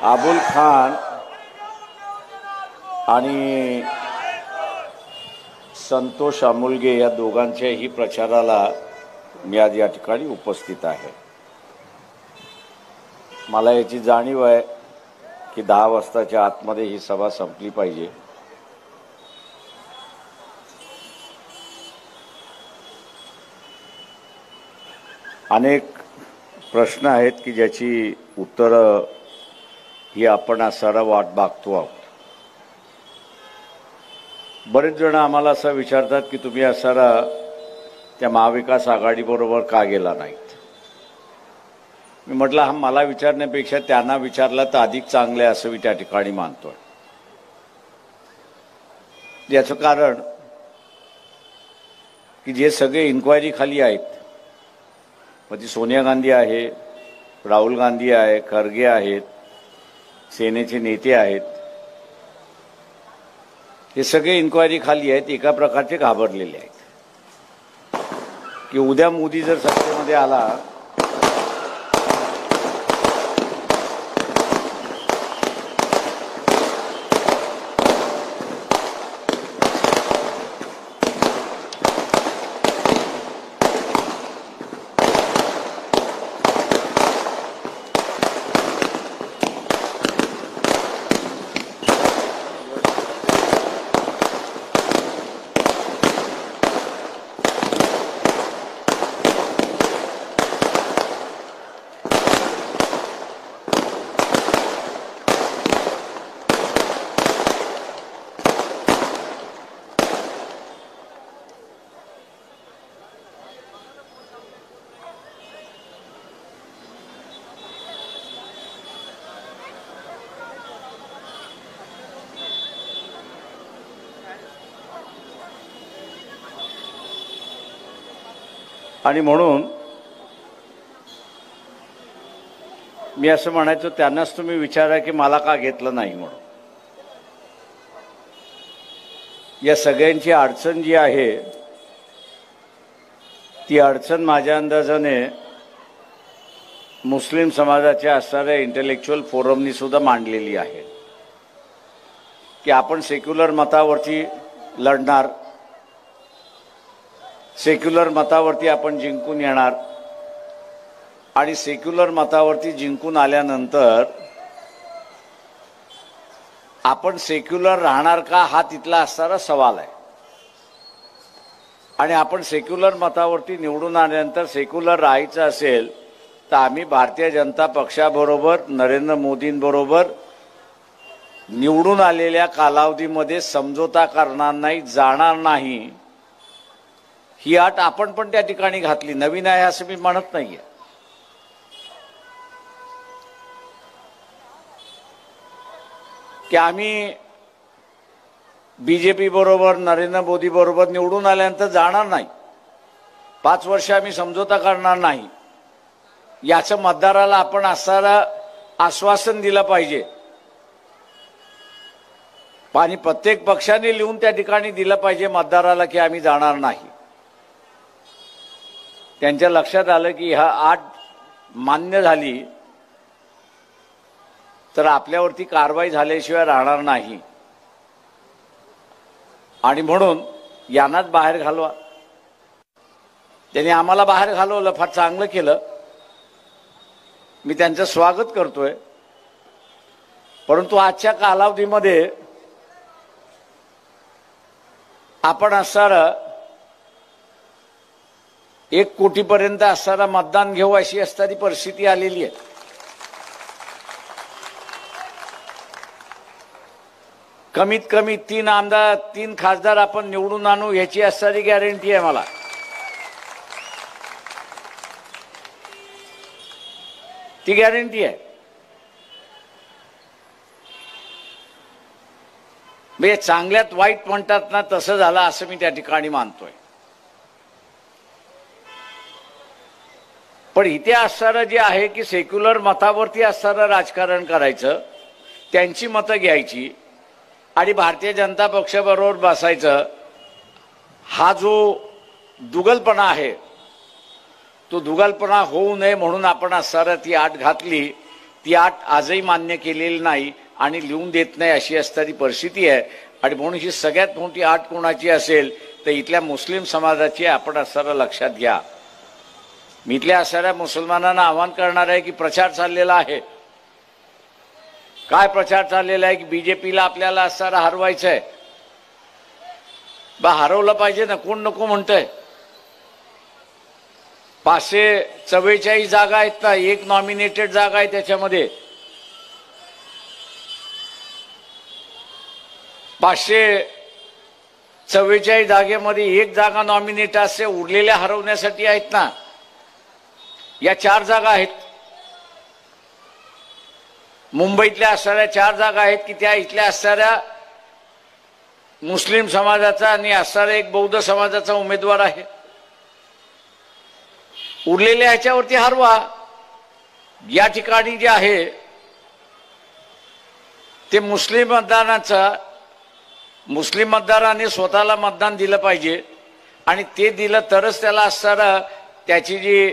अबुल खान आणि संतोष अमुलगे या दोघांच्याही प्रचाराला मी आज या ठिकाणी उपस्थित आहे। मला याची जाणीव आहे की 10 वाजताच्या आतमध्ये ही सभा संपली पाहिजे। अनेक प्रश्न आहेत की ज्याची उत्तरं ही आपण आज सारा वाट बघतो आहोत। बरेच जण आम्हाला असं विचारतात की तुम्ही आज सारा त्या महाविकास आघाडीबरोबर का गेला नाहीत। मी म्हटलं हा मला विचारण्यापेक्षा त्यांना विचारलं तर अधिक चांगलं आहे असं मी त्या ठिकाणी मानतोय। याचं कारण की जे सगळे इन्क्वायरी खाली आहेत, मग ती सोनिया गांधी आहे, राहुल गांधी आहे, खरगे आहेत, सेनेचे नेते आहेत, हे सगळे इन्क्वायरी खाली आहेत, एका प्रकारचे घाबरलेले आहेत की उद्या मोदी जर सत्तेमध्ये आला आणि म्हणून मी असं म्हणायचो त्यांनाच तुम्ही विचारा की मला का घेतलं नाही म्हणून। या सगळ्यांची अडचण जी आहे ती अडचण माझ्या अंदाजाने मुस्लिम समाजाच्या असणाऱ्या इंटेलेक्च्युअल फोरमनी सुद्धा मांडलेली आहे की आपण सेक्युलर मतावरती लढणार, सेक्युलर मतावरती आपण जिंकून येणार आणि सेक्युलर मतावरती जिंकून आल्यानंतर आपण सेक्युलर राहणार का हा तिथला असणारा सवाल आहे। आणि आपण सेक्युलर मतावरती निवडून आल्यानंतर सेक्युलर राहायचं असेल तर आम्ही भारतीय जनता पक्षाबरोबर नरेंद्र मोदींबरोबर निवडून आलेल्या कालावधीमध्ये समझोता करणार नाही, जाणार नाही, ही अट आपण पण त्या ठिकाणी घातली। नवीन आहे असं मी म्हणत नाहीये। की आम्ही बीजेपी बरोबर नरेंद्र मोदी बरोबर निवडून आल्यानंतर जाणार नाही, 5 वर्ष आम्ही समझोता करणार नाही, याचं मतदाराला आपण असणारं आश्वासन दिलं पाहिजे आणि प्रत्येक पक्षाने लिहून त्या ठिकाणी दिलं पाहिजे मतदाराला की आम्ही जाणार नाही। त्यांच्या लक्षात आलं की हा अट मान्य झाली तर आपल्यावरती कारवाई झाल्याशिवाय राहणार नाही आणि म्हणून यांनाच बाहेर घालवा। त्यांनी आम्हाला बाहेर घालवलं, फार चांगलं केलं, मी त्यांचं स्वागत करतोय। परंतु आजच्या कालावधीमध्ये आपण असणारं 1 कोटीपर्यंत असणारा मतदान घेऊ अशी असणारी परिस्थिती आलेली आहे। कमीत कमी 3 आमदार 3 खासदार आपण निवडून आणू याची असणारी गॅरंटी आहे मला। ती गॅरंटी आहे। म्हणजे चांगल्यात वाईट म्हणतात ना, तसं झालं असं मी त्या ठिकाणी मानतोय। पण इथे असणारं जे आहे की सेक्युलर मतावरती असणारं राजकारण करायचं, त्यांची मतं घ्यायची आणि भारतीय जनता पक्षाबरोबर बसायचं, हा जो दुगलपणा आहे तो दुगलपणा होऊ नये म्हणून आपण असणारं ती आट घातली ती अट आजही मान्य केलेली नाही आणि लिहून देत नाही अशी असणारी परिस्थिती आहे. आणि म्हणून ही सगळ्यात मोठी अट कोणाची असेल तर इथल्या मुस्लिम समाजाची. आपण असणारं लक्षात घ्या. मी इथल्या असणाऱ्या मुसलमानांना आवाहन करणार आहे की प्रचार चाललेला आहे. काय प्रचार चाललेला आहे की बीजेपीला आपल्याला असणारा हरवायचं आहे. हरवलं पाहिजे ना, कोण नको म्हणतंय. 544 जागा आहेत ना, एक नॉमिनेटेड जागा आहे त्याच्यामध्ये. 544 जागेमध्ये एक जागा नॉमिनेट असते, उरलेल्या हरवण्यासाठी आहेत ना. या 4 जागा आहेत मुंबईतल्या असणाऱ्या 4 जागा आहेत की त्या इथल्या असणाऱ्या मुस्लिम समाजाचा आणि असणारा एक बौद्ध समाजाचा उमेदवार आहे. उरलेल्या ह्याच्यावरती हरवा. या ठिकाणी जे आहे ते मुस्लिम मतदाराने स्वतःला मतदान दिलं पाहिजे आणि ते दिलं तरच त्याला असणारा त्याची जी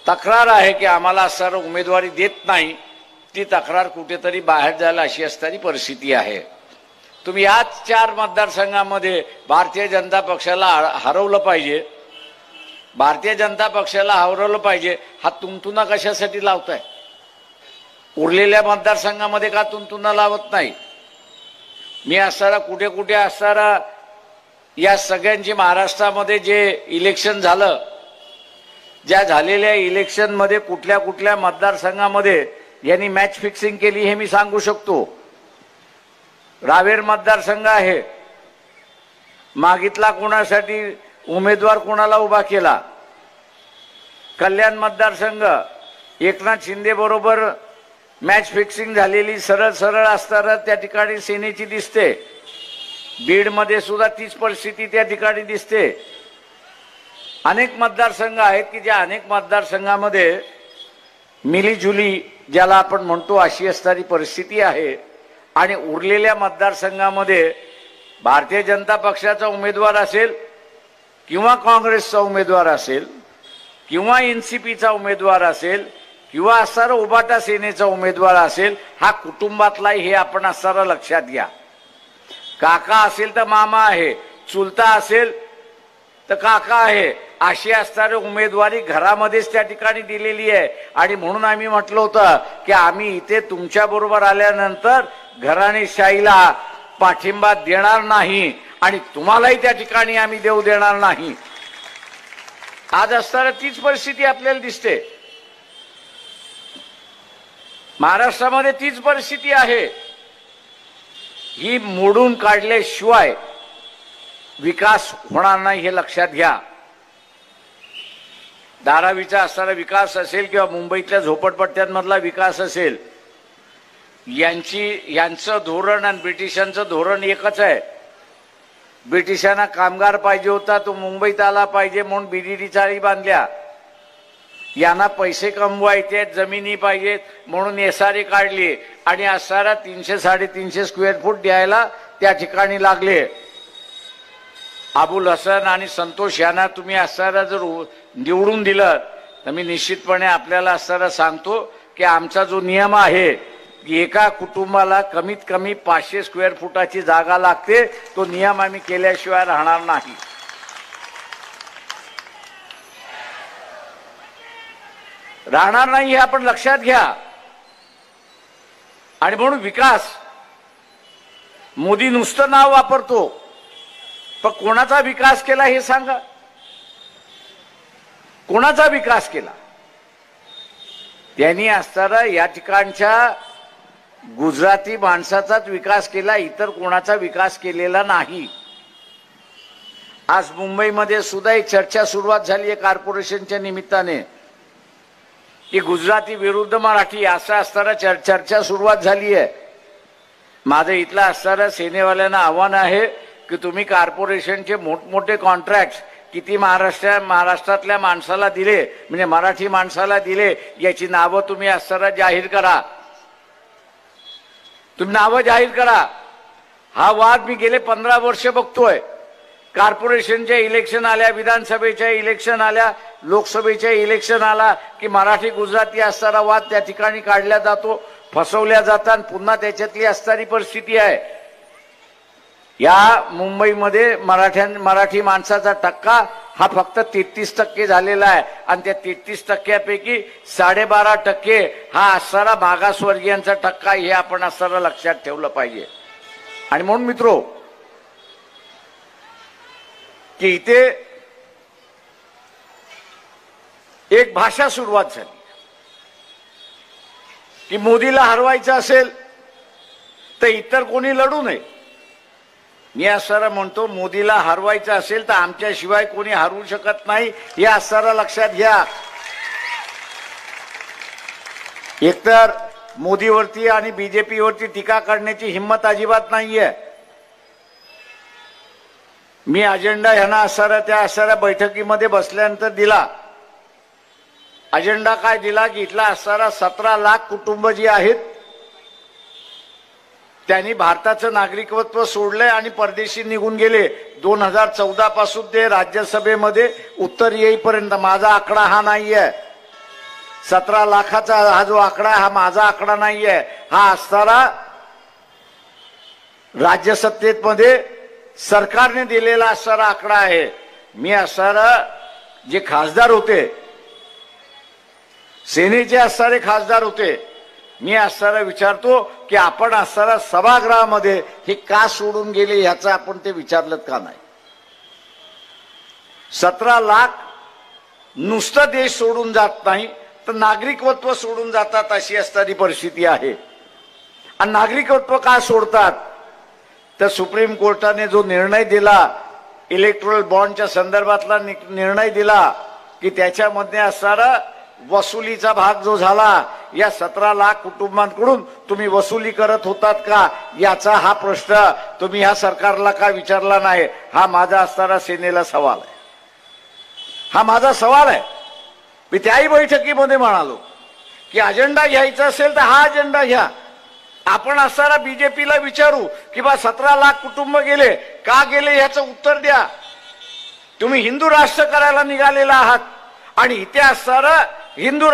तक्रार आहे की आम्हाला असणारा उमेदवारी देत नाही, ती तक्रार कुठेतरी बाहेर जायला अशी असणारी परिस्थिती आहे. तुम्ही याच 4 मतदारसंघामध्ये भारतीय जनता पक्षाला हरवलं पाहिजे. भारतीय जनता पक्षाला हरवलं पाहिजे. हा तुंतुना कशासाठी लावताय? उरलेल्या मतदारसंघामध्ये का तुंतुना लावत नाही? मी असणारा कुठे कुठे असणारा या सगळ्यांची महाराष्ट्रामध्ये जे इलेक्शन झालं, ज्या झालेल्या इलेक्शनमध्ये कुठल्या कुठल्या मतदारसंघामध्ये यांनी मॅच फिक्सिंग केली हे मी सांगू शकतो. रावेर मतदारसंघ आहे, मागितला कोणासाठी उमेदवार कोणाला उभा केला. कल्याण मतदारसंघ एकनाथ शिंदे बरोबर मॅच फिक्सिंग झालेली सरळ सरळ असताना त्या ठिकाणी सेनेची दिसते. बीडमध्ये सुद्धा तीच परिस्थिती त्या ठिकाणी दिसते. अनेक मतदारसंघ आहेत की ज्या अनेक मतदारसंघामध्ये मिलीजुली ज्याला आपण म्हणतो अशी असणारी परिस्थिती आहे. आणि उरलेल्या मतदारसंघामध्ये भारतीय जनता पक्षाचा उमेदवार असेल किंवा काँग्रेसचा उमेदवार असेल किंवा एनसीपीचा उमेदवार असेल किंवा असणारा उभाटा सेनेचा उमेदवार असेल, हा कुटुंबातलाही हे आपण असणारा लक्षात घ्या. काका असेल तर मामा आहे, चुलता असेल तर काका आहे, अशी असणारी उमेदवारी घरामध्येच त्या ठिकाणी दिलेली आहे. आणि म्हणून आम्ही म्हटलं होतं की आम्ही इथे तुमच्या बरोबर आल्यानंतर घराणेशाहीला पाठिंबा देणार नाही आणि तुम्हालाही त्या ठिकाणी आम्ही देऊ देणार नाही. आज असणारा तीच परिस्थिती आपल्याला दिसते. महाराष्ट्रामध्ये तीच परिस्थिती आहे. ही मोडून काढल्याशिवाय विकास होणार नाही हे लक्षात घ्या. धारावीचा असणारा विकास असेल किंवा मुंबईतल्या झोपडपट्ट्यांमधला विकास असेल, यांचं धोरण आणि ब्रिटिशांचं धोरण एकच आहे. ब्रिटिशांना कामगार पाहिजे होता, तो मुंबईत आला पाहिजे म्हणून बीडीडी चाळी बांधल्या. यांना पैसे कमवायचे, जमिनी पाहिजेत म्हणून एसआरए काढली आणि असणारा 300-350 स्क्वेअर फूट द्यायला त्या ठिकाणी लागले. अबुल हसन आणि संतोष यांना तुम्ही असणारा जर निवडून दिलं तर मी निश्चितपणे आपल्याला असणारा सांगतो की आमचा जो नियम आहे की एका कुटुंबाला कमीत कमी 500 स्क्वेअर फुटाची जागा लागते, तो नियम आम्ही केल्याशिवाय राहणार नाही. राहणार नाही हे आपण लक्षात घ्या. आणि म्हणून विकास, मोदी नुसतं नाव वापरतो पण कोणाचा विकास केला हे सांगा. कोणाचा विकास केला? त्यांनी असताना या ठिकाणच्या गुजराती माणसाचाच विकास केला, इतर कोणाचा विकास केलेला नाही. आज मुंबईमध्ये सुद्धा एक चर्चा सुरुवात झाली आहे कॉर्पोरेशनच्या निमित्ताने की गुजराती विरुद्ध मराठी असं असताना चर्चा सुरुवात झाली आहे. माझं इथला असणाऱ्या सेनेवाल्यांना आव्हान आहे की तुम्ही कॉर्पोरेशनचे मोठमोठे कॉन्ट्रॅक्ट किती महाराष्ट्रातल्या माणसाला दिले, म्हणजे मराठी माणसाला दिले, याची नावं तुम्ही असणारा जाहीर करा. तुम्ही नावं जाहीर करा. हा वाद मी गेले 15 वर्ष बघतोय. कॉर्पोरेशनच्या इलेक्शन आल्या, विधानसभेच्या इलेक्शन आल्या, लोकसभेच्या इलेक्शन आला की मराठी गुजराती असणारा वाद त्या ठिकाणी काढला जातो, फसवल्या जातात, पुन्हा त्याच्यातली असणारी परिस्थिती आहे. या मुंबईमध्ये मराठी माणसाचा टक्का हा फक्त 33% झालेला आहे आणि त्या 33%पैकी 12.5% हा असणारा मागासवर्गीयांचा टक्का, हे आपण असणारा लक्षात ठेवलं पाहिजे. आणि म्हणून मित्रो की इथे एक भाषा सुरुवात झाली की मोदीला हरवायचं असेल तर इतर कोणी लढू नये. मी असणारा म्हणतो मोदीला हरवायचं असेल तर आमच्याशिवाय कोणी हरवू शकत नाही, हे असणारा लक्षात घ्या. एकतर मोदीवरती आणि बीजेपीवरती टीका करण्याची हिंमत अजिबात नाहीये. मी अजेंडा ह्यांना असणाऱ्या त्या असणाऱ्या बैठकीमध्ये बसल्यानंतर दिला. अजेंडा काय दिला की इथला असणारा 17 लाख कुटुंब जी आहेत त्यांनी भारताचं नागरिकत्व सोडलंय आणि परदेशी निघून गेले. 2014 पासून ते राज्यसभेमध्ये उत्तर येईपर्यंत. माझा आकडा हा नाहीये, 17 लाखाचा हा जो आकडा हा माझा आकडा नाहीये, हा असणारा राज्यसत्तेमध्ये सरकारने दिलेला असणारा आकडा आहे. मी असणारा जे खासदार होते, सेनेचे असणारे खासदार होते, मी असणारा विचारतो की आपण असणारा सभागृहामध्ये हे का सोडून गेले ह्याचं आपण ते विचारलं का नाही. 17 लाख नुसतं देश सोडून जात नाही तर नागरिकत्व सोडून जातात अशी असणारी परिस्थिती आहे. आणि नागरिकत्व का सोडतात तर सुप्रीम कोर्टाने जो निर्णय दिला, इलेक्ट्रोल बॉन्डच्या संदर्भातला निर्णय दिला की त्याच्यामध्ये असणारा वसुलीचा भाग जो झाला, या 17 लाख कुटुंबांकडून तुम्ही वसुली करत होतात का याचा हा प्रश्न तुम्ही ह्या सरकारला का विचारला नाही, हा माझा असणारा सेनेला सवाल आहे. हा माझा सवाल आहे. मी त्याही बैठकीमध्ये म्हणालो की अजेंडा घ्यायचा असेल तर हा अजेंडा घ्या. आपण असणारा बीजेपीला विचारू की बा 17 लाख कुटुंब गेले का गेले याचं उत्तर द्या. तुम्ही हिंदू राष्ट्र करायला निघालेला आहात आणि इथे असणारा हिंदू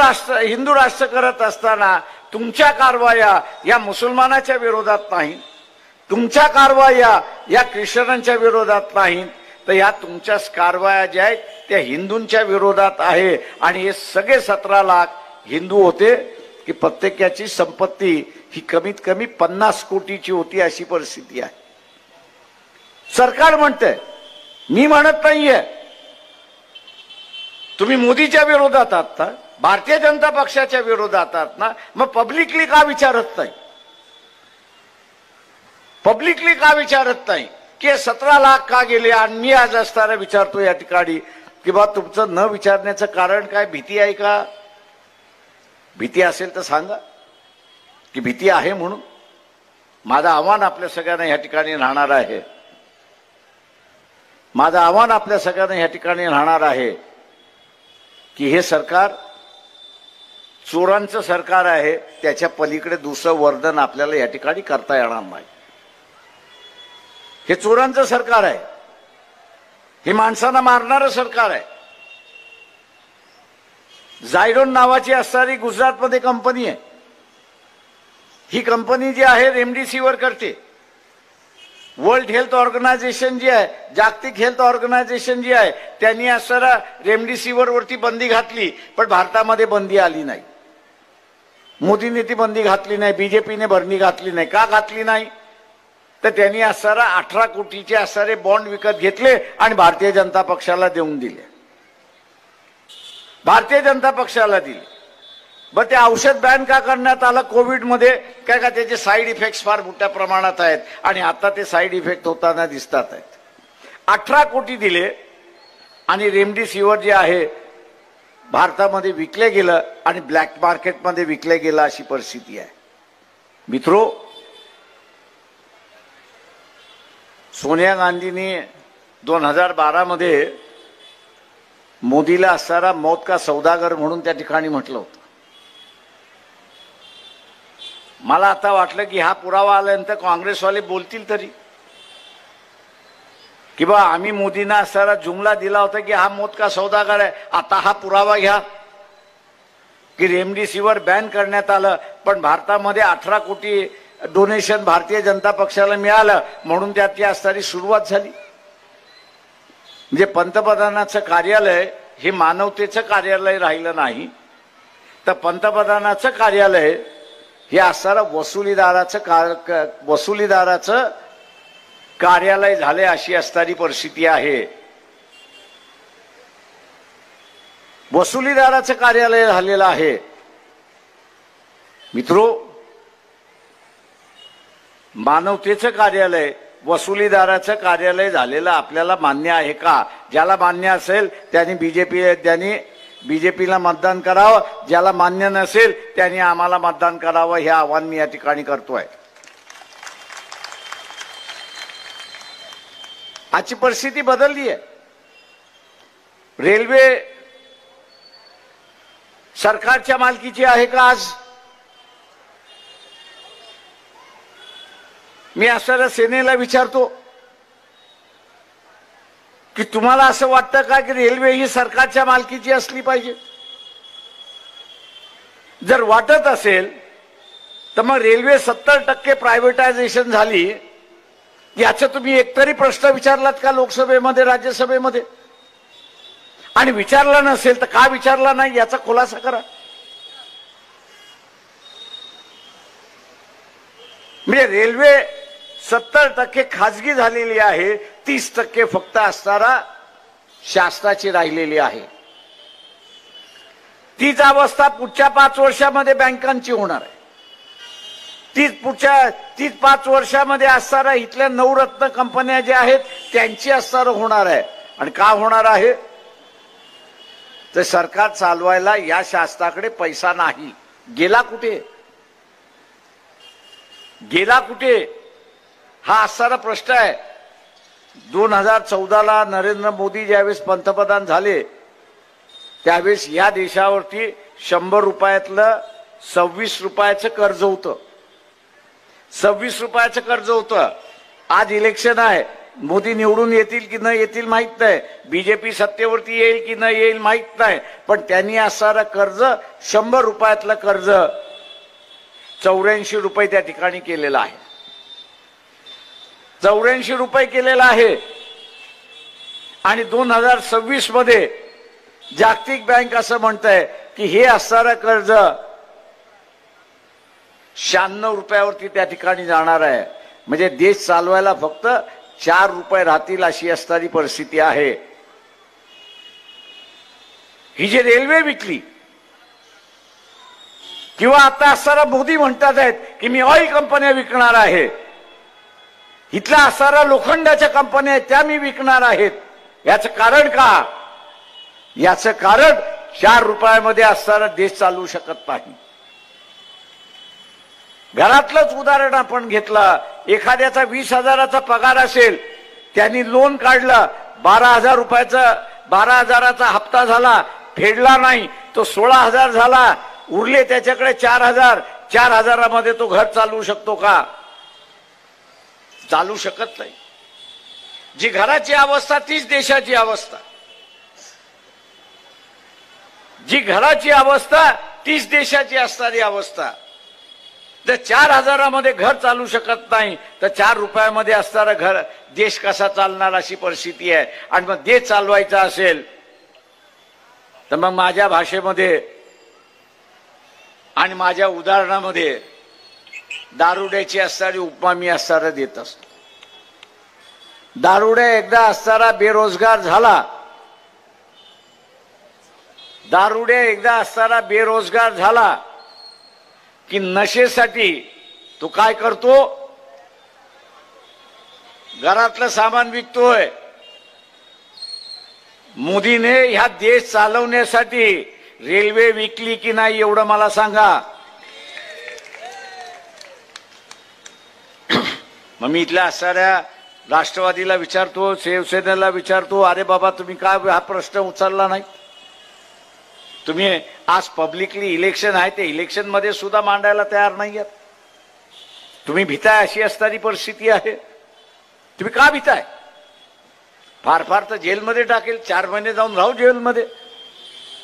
राष्ट्र करत असताना तुमच्या कारवाया या मुसलमानाच्या विरोधात नाही, तुमच्या कारवाया या ख्रिश्चनांच्या विरोधात नाही, तर या तुमच्या कारवाया ज्या आहेत त्या हिंदूंच्या विरोधात आहे. आणि हे सगळे 17 लाख हिंदू होते की प्रत्येकाची संपत्ती ही कमीत कमी 50 कोटीची होती अशी परिस्थिती आहे. सरकार म्हणतंय, मी म्हणत नाहीये. तुम्ही मोदीच्या विरोधात आहात ना, भारतीय जनता पक्षाच्या विरोधात आहात ना, मग पब्लिकली का विचारत नाही? पब्लिकली का विचारत नाही की 17 लाख का गेले? आणि मी आज असताना विचारतो या ठिकाणी की बा तुमचं न विचारण्याचं कारण काय? भीती आहे का? भीती असेल तर सांगा की भीती आहे म्हणून. माझं आव्हान आपल्या सगळ्यांना या ठिकाणी राहणार आहे. माझं आव्हान आपल्या सगळ्यांना या ठिकाणी राहणार आहे की हे सरकार चोरांचं सरकार आहे, त्याच्या पलीकडे दुसरं वर्णन आपल्याला या ठिकाणी करता येणार नाही. हे चोरांचं सरकार आहे, हे माणसांना मारणारं सरकार आहे. झायडोन नावाची असणारी गुजरातमध्ये कंपनी आहे. ही कंपनी जी आहे रेमडेसिवीर करते. वर्ल्ड हेल्थ ऑर्गनायझेशन जी आहे, जागतिक हेल्थ ऑर्गनायझेशन जी आहे, त्यांनी असणारा रेमडेसिवीर वरती बंदी घातली, पण भारतामध्ये बंदी आली नाही. मोदींनी ती बंदी घातली नाही, बीजेपीने बंदी घातली नाही. का घातली नाही? तर त्यांनी असणारा 18 कोटीचे असणारे बॉन्ड विकत घेतले आणि भारतीय जनता पक्षाला देऊन दिले. भारतीय जनता पक्षाला दिले. बर ते औषध बॅन का करण्यात आलं कोविडमध्ये? काय का त्याचे साईड इफेक्ट्स फार मोठ्या प्रमाणात आहेत आणि आता ते साईड इफेक्ट होताना दिसतात आहेत. 18 कोटी दिले आणि रेमडेसिवीर जे आहे भारतामध्ये विकले गेलं आणि ब्लॅक मार्केटमध्ये विकले गेलं अशी परिस्थिती आहे. मित्रो, सोनिया गांधींनी 2012 मध्ये मोदीला असणारा मौत का सौदागर म्हणून त्या ठिकाणी म्हटलं होतं. मला आता वाटलं की हा पुरावा आल्यानंतर काँग्रेसवाले बोलतील तरी. की बा आम्ही मोदींना असा जुमला दिला होता की हा मोद का सौदागर आहे, आता हा पुरावा घ्या की रेमडेसिवीर बॅन करण्यात आलं, पण भारतामध्ये 18 कोटी डोनेशन भारतीय जनता पक्षाला मिळालं म्हणून त्यात असणारी सुरुवात झाली. म्हणजे पंतप्रधानाचं कार्यालय हे मानवतेचं कार्यालय राहिलं नाही, तर पंतप्रधानाचं कार्यालय हे असणारं वसुलीदाराचं कार्यालय झाले अशी असणारी परिस्थिती आहे. वसुलीदाराचं कार्यालय झालेलं आहे. मित्रो, मानवतेचं कार्यालय वसुलीदाराचं कार्यालय झालेलं आपल्याला मान्य आहे का? ज्याला मान्य असेल त्यांनी बीजेपीला मतदान करावं, ज्याला मान्य नसेल त्यांनी आम्हाला मतदान करावं, हे आवाहन मी या ठिकाणी करतोय. आजची परिस्थिती बदलली आहे. रेल्वे सरकारच्या मालकीची आहे का आज? मी असणाऱ्या सेनेला विचारतो की तुम्हाला असं वाटतं का की रेल्वे ही सरकारच्या मालकीची असली पाहिजे? जर वाटत असेल तर मग रेल्वे 70% प्रायव्हेटायझेशन झाली, याचा तुम्ही एकतरी प्रश्न विचारलात का लोकसभेमध्ये, राज्यसभेमध्ये? आणि विचारला नसेल तर का विचारला नाही याचा खुलासा करा. म्हणजे रेल्वे 70% खाजगी झालेली आहे, 30% फक्त असणारा शासनाची राहिलेली आहे. तीच अवस्था पुढच्या 5 वर्षामध्ये बँकांची होणार आहे. तीच 5 वर्षामध्ये असणारा इथल्या नवरत्न कंपन्या ज्या आहेत त्यांची असणारं होणार आहे. आणि का होणार आहे? तर सरकार चालवायला या शासनाकडे पैसा नाही. गेला कुठे? हा असणारा प्रश्न आहे. 2014ला नरेंद्र मोदी ज्यावेळेस पंतप्रधान झाले त्यावेळेस या देशावरती 100 रुपयातलं 26 रुपयाचं कर्ज होतं. 26 रुपयाचं कर्ज होतं. आज इलेक्शन आहे, मोदी निवडून येतील की न येतील माहित नाही, बीजेपी सत्तेवरती येईल की न येईल माहित नाही, पण त्यांनी असणारं कर्ज 100 रुपयातलं कर्ज 84 रुपये त्या ठिकाणी केलेलं आहे. 84 रुपये केलेला आहे. आणि 2026 मध्ये जागतिक बँक असं म्हणतंय की हे असणारं कर्ज 96 रुपयावरती त्या ठिकाणी जाणार आहे. म्हणजे देश चालवायला फक्त 4 रुपये राहतील अशी असणारी परिस्थिती आहे. ही जी रेल्वे विकली किंवा आता असणारा मोदी म्हणतात आहेत की मी ऑइल कंपन्या विकणार आहे, इथल्या असणाऱ्या लोखंडाच्या कंपन्या आहेत त्या मी विकणार आहेत, याचं कारण का? याचं कारण 4 रुपयामध्ये असणारा देश चालवू शकत नाही. घरातलंच उदाहरण आपण घेतलं. एखाद्याचा 20,000चा पगार असेल, त्यांनी लोन काढलं, 12,000चा हप्ता झाला, फेडला नाही, तो 16,000 झाला, उरले त्याच्याकडे 4,000. 4,000मध्ये तो घर चालवू शकतो का? चालू शकत नाही. जी घराची अवस्था तीच देशाची अवस्था. जी घराची अवस्था तीच देशाची असणारी अवस्था. जर 4,000मध्ये घर चालू शकत नाही तर 4 रुपयामध्ये असणारा घर देश कसा चालणार अशी परिस्थिती आहे. आणि मग देश चालवायचा असेल तर मग माझ्या भाषेमध्ये आणि माझ्या उदाहरणामध्ये दारुड्याची असणारी उपमा मी असणारा देत असतो. दारुड्या एकदा असणारा बेरोजगार झाला, की नशेसाठी तो काय करतो? घरातलं सामान विकतोय. मोदीने ह्या देश चालवण्यासाठी रेल्वे विकली की नाही एवढं मला सांगा. मग मी इथल्या असणाऱ्या राष्ट्रवादीला विचारतो, शिवसेनेला विचारतो, अरे बाबा तुम्ही का हा प्रश्न उचलला नाही? तुम्ही आज पब्लिकली इलेक्शन आहे, ते इलेक्शन मध्ये सुद्धा मांडायला तयार नाही आहात. तुम्ही भिताय अशी असणारी परिस्थिती आहे. तुम्ही का भिताय? फार फार तर जेलमध्ये टाकेल, 4 महिने जाऊन राहू जेलमध्ये,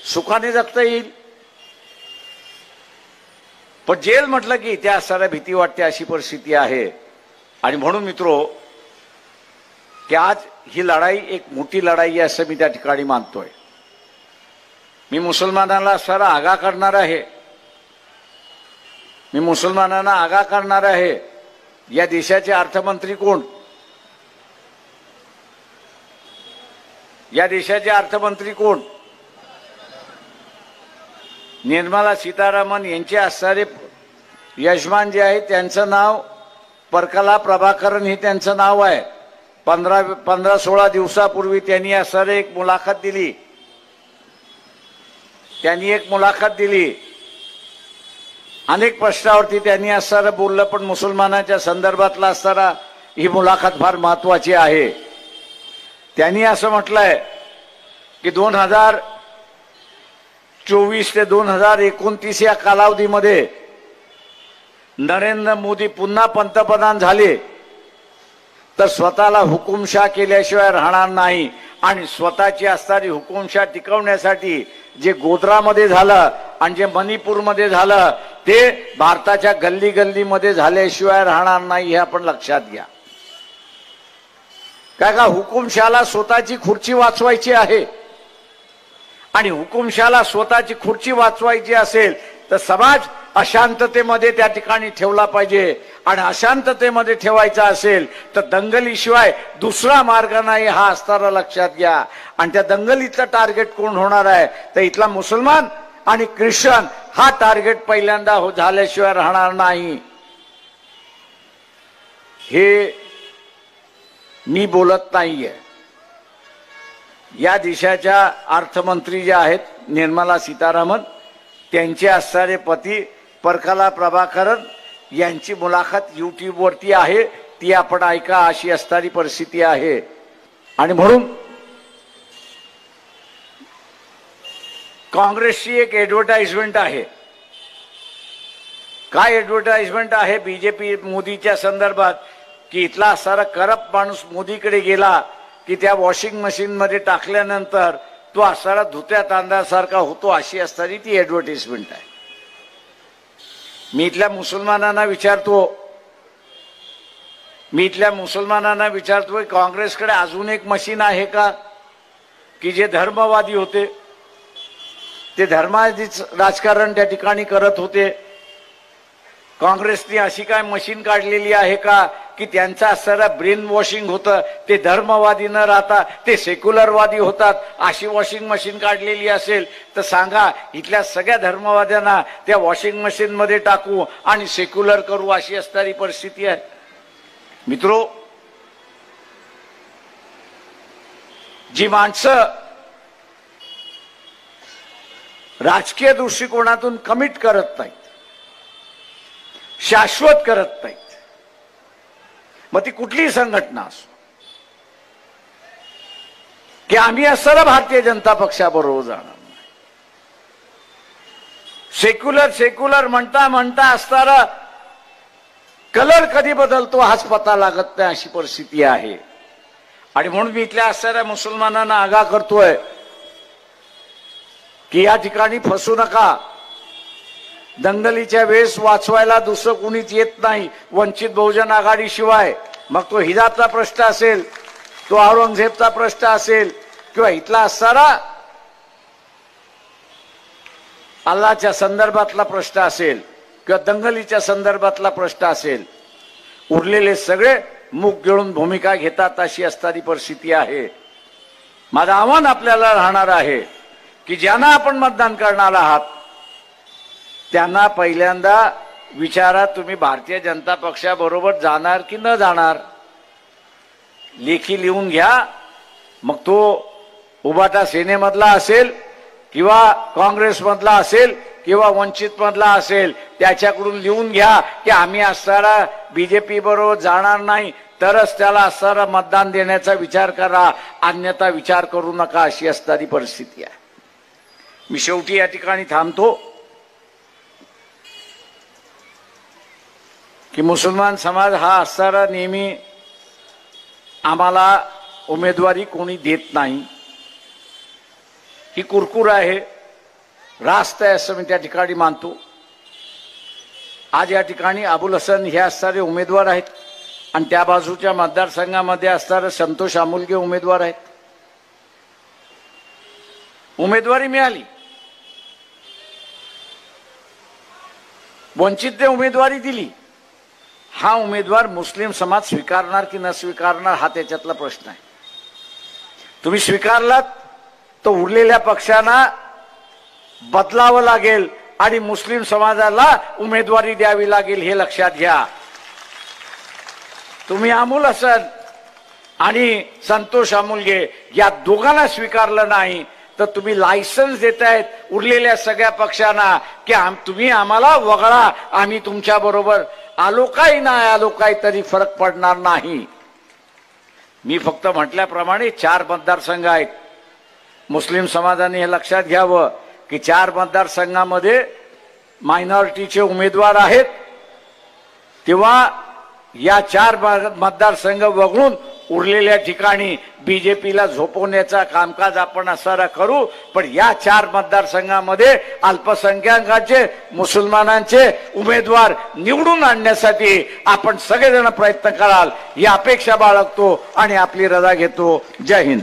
सुखाने जगता येईल. पण जेल म्हटलं की इतिहासाला भीती वाटते, अशी परिस्थिती आहे. आणि म्हणून मित्रो, की आज ही लढाई एक मोठी लढाई आहे असं मी त्या ठिकाणी मानतोय. मी मुसलमानांना सारा आगाह करणार आहे, मी मुसलमानांना आगाह करणार आहे. या देशाचे अर्थमंत्री कोण? या देशाचे अर्थमंत्री कोण? निर्मला सीतारामन यांचे असणारे यजमान जे आहे त्यांचं नाव परकला प्रभाकरन हे त्यांचं नाव आहे. 15-16 दिवसापूर्वी त्यांनी असणारे एक मुलाखत दिली. अनेक प्रश्नावरती त्यांनी असणारं बोललं, पण मुसलमानाच्या संदर्भातला असणारा ही मुलाखत फार महत्वाची आहे. त्यांनी असं म्हटलंय की 2024 ते 2029 या कालावधीमध्ये नरेंद्र मोदी पुन्हा पंतप्रधान झाले तर स्वतःला हुकुमशाह केल्याशिवाय राहणार नाही. आणि स्वतःची असणारी हुकुमशाह टिकवण्यासाठी जे गोध्रामध्ये झालं आणि जे मणिपूरमध्ये झालं ते भारताच्या गल्ली गल्लीमध्ये झाल्याशिवाय राहणार नाही, हे आपण लक्षात घ्या. काय का हुकुमशाहला स्वतःची खुर्ची वाचवायची आहे, आणि हुकुमशाहला स्वतःची खुर्ची वाचवायची असेल तर समाज अशांततेमध्ये त्या ठिकाणी ठेवला पाहिजे. आणि अशांततेमध्ये ठेवायचा असेल तर दंगलीशिवाय दुसरा मार्ग नाही, हा असताना लक्षात घ्या. आणि त्या दंगलीचं टार्गेट कोण होणार आहे तर इथला मुसलमान आणि ख्रिश्चन हा टार्गेट पहिल्यांदा झाल्याशिवाय राहणार नाही. हे मी बोलत नाहीये. या देशाच्या अर्थमंत्री ज्या आहेत निर्मला सीतारामन, त्यांचे असणारे पती परकला प्रभाकरन यांची मुलाखत YouTube वरती आहे, ती आपण ऐका, अशी असणारी परिस्थिती आहे. आणि म्हणून काँग्रेसची एक ऍडव्हर्टाइजमेंट आहे. काय ऍडव्हर्टाइजमेंट आहे बीजेपी मोदीच्या संदर्भात, की इथला असणारा करप्ट माणूस मोदीकडे गेला की त्या वॉशिंग मशीन मध्ये टाकल्यानंतर तो असणारा धुत्या तांदळासारखा होतो, अशी असणारी ती ऍडव्हर्टाइजमेंट आहे. मी इथल्या मुसलमानांना विचारतोय काँग्रेसकडे अजून एक मशीन आहे का, की जे धर्मवादी होते ते धर्माचीच राजकारण त्या ठिकाणी करत होते. काँग्रेसने अशी काय मशीन काढलेली आहे का की त्यांचा असणारा ब्रेन वॉशिंग होतं, ते धर्मवादी न राहता ते सेक्युलरवादी होतात, अशी वॉशिंग मशीन काढलेली असेल तर सांगा, इथल्या सगळ्या धर्मवाद्यांना त्या वॉशिंग मशीन मध्ये टाकू आणि सेक्युलर करू, अशी असणारी परिस्थिती आहे. मित्रो, जी माणसं राजकीय दृष्टिकोनातून कमिट करत नाहीत, शाश्वत करत नाहीत, मग ती कुठलीही संघटना असो, की आम्ही असणारा भारतीय जनता पक्षाबरोबर जाणार नाही. सेक्युलर म्हणता म्हणता असणारा कलर कधी बदलतो हाच पता लागत नाही, अशी परिस्थिती आहे. आणि म्हणून मी इथल्या असणाऱ्या मुसलमानांना आगाह करतोय की या ठिकाणी फसू नका. दंगलीच्या वेळेस वाचवायला दुसरं कुणीच येत नाही वंचित बहुजन आघाडी शिवाय. मग तो हिजाबचा प्रश्न असेल, तो औरंगजेबचा प्रश्न असेल, किंवा इथला असणारा अल्लाच्या संदर्भातला प्रश्न असेल, किंवा दंगलीच्या संदर्भातला प्रश्न असेल, उरलेले सगळे मुख गिळून भूमिका घेतात, अशी असणारी परिस्थिती आहे. माझं आव्हान आपल्याला राहणार आहे की ज्यांना आपण मतदान करणार आहात त्यांना पहिल्यांदा विचारा, तुम्ही भारतीय जनता पक्षाबरोबर जाणार की न जाणार. लेखी लिहून घ्या. मग तो उभाटा सेनेमधला असेल किंवा काँग्रेसमधला असेल किंवा वंचित मधला असेल, त्याच्याकडून लिहून घ्या की आम्ही असणारा बीजेपी बरोबर जाणार नाही, तरच त्याला असणारा मतदान देण्याचा विचार करा, अन्यथा विचार करू नका, अशी असणारी परिस्थिती आहे. मी शेवटी या ठिकाणी थांबतो की मुसलमान समाज हा असणारा नेहमी आम्हाला उमेदवारी कोणी देत नाही, ही कुरकुर आहे, रास्त आहे असं मी त्या ठिकाणी मानतो. आज या ठिकाणी अबुल हसन हे असणारे उमेदवार आहेत आणि त्या बाजूच्या मतदारसंघामध्ये असणारे संतोष आमुलगे उमेदवार आहेत. उमेदवारी मिळाली, वंचितने उमेदवारी दिली. हा उमेदवार मुस्लिम समाज स्वीकारणार की न स्वीकारणार हा त्याच्यातला प्रश्न आहे. तुम्ही स्वीकारलात तर उरलेल्या पक्षांना बदलावं लागेल आणि मुस्लिम समाजाला उमेदवारी द्यावी लागेल, हे लक्षात घ्या. तुम्ही अबुल हसन आणि संतोष आमुलगे या दोघांना स्वीकारलं नाही तर तुम्ही लायसन्स देतायत उरलेल्या सगळ्या पक्षांना की तुम्ही आम्हाला वगळा, आम्ही तुमच्या बरोबर आलो काही नाही आलो काही तरी फरक पडणार नाही. मी फक्त म्हटल्याप्रमाणे 4 मतदारसंघ आहेत. मुस्लिम समाजाने हे लक्षात घ्यावं की 4 मतदारसंघामध्ये मायनॉरिटीचे उमेदवार आहेत. तेव्हा या 4 मतदारसंघ वगळून उरलेल्या ठिकाणी बीजेपीला झोपवण्याचा कामकाज आपण असारा करू. पण या 4 मतदारसंघामध्ये अल्पसंख्याकांचे मुसलमानांचे उमेदवार निवडून आणण्यासाठी आपण सगळेजण प्रयत्न कराल ही अपेक्षा बाळगतो आणि आपली रजा घेतो. जय हिंद.